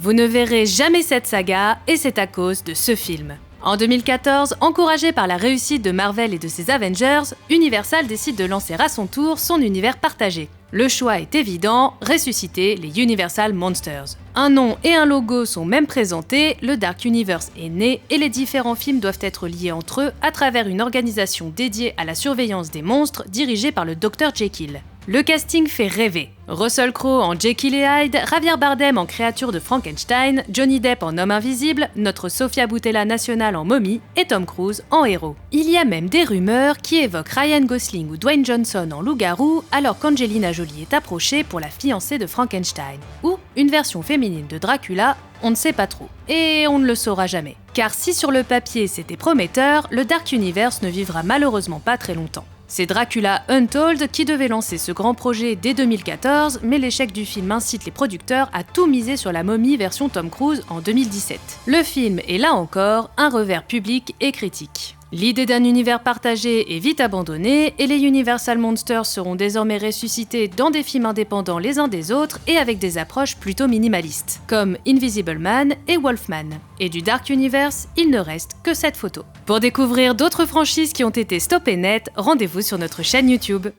Vous ne verrez jamais cette saga et c'est à cause de ce film. En 2014, encouragé par la réussite de Marvel et de ses Avengers, Universal décide de lancer à son tour son univers partagé. Le choix est évident, ressusciter les Universal Monsters. Un nom et un logo sont même présentés, le Dark Universe est né et les différents films doivent être liés entre eux à travers une organisation dédiée à la surveillance des monstres dirigée par le Dr Jekyll. Le casting fait rêver. Russell Crowe en Jekyll et Hyde, Javier Bardem en créature de Frankenstein, Johnny Depp en homme invisible, notre Sofia Boutella nationale en momie et Tom Cruise en héros. Il y a même des rumeurs qui évoquent Ryan Gosling ou Dwayne Johnson en loup-garou alors qu'Angelina Jolie est approchée pour la fiancée de Frankenstein. Ou une version féminine de Dracula, on ne sait pas trop. Et on ne le saura jamais. Car si sur le papier c'était prometteur, le Dark Universe ne vivra malheureusement pas très longtemps. C'est Dracula Untold qui devait lancer ce grand projet dès 2014, mais l'échec du film incite les producteurs à tout miser sur la momie version Tom Cruise en 2017. Le film est là encore un revers public et critique. L'idée d'un univers partagé est vite abandonnée et les Universal Monsters seront désormais ressuscités dans des films indépendants les uns des autres et avec des approches plutôt minimalistes, comme Invisible Man et Wolfman. Et du Dark Universe, il ne reste que cette photo. Pour découvrir d'autres franchises qui ont été stoppées net, rendez-vous sur notre chaîne YouTube.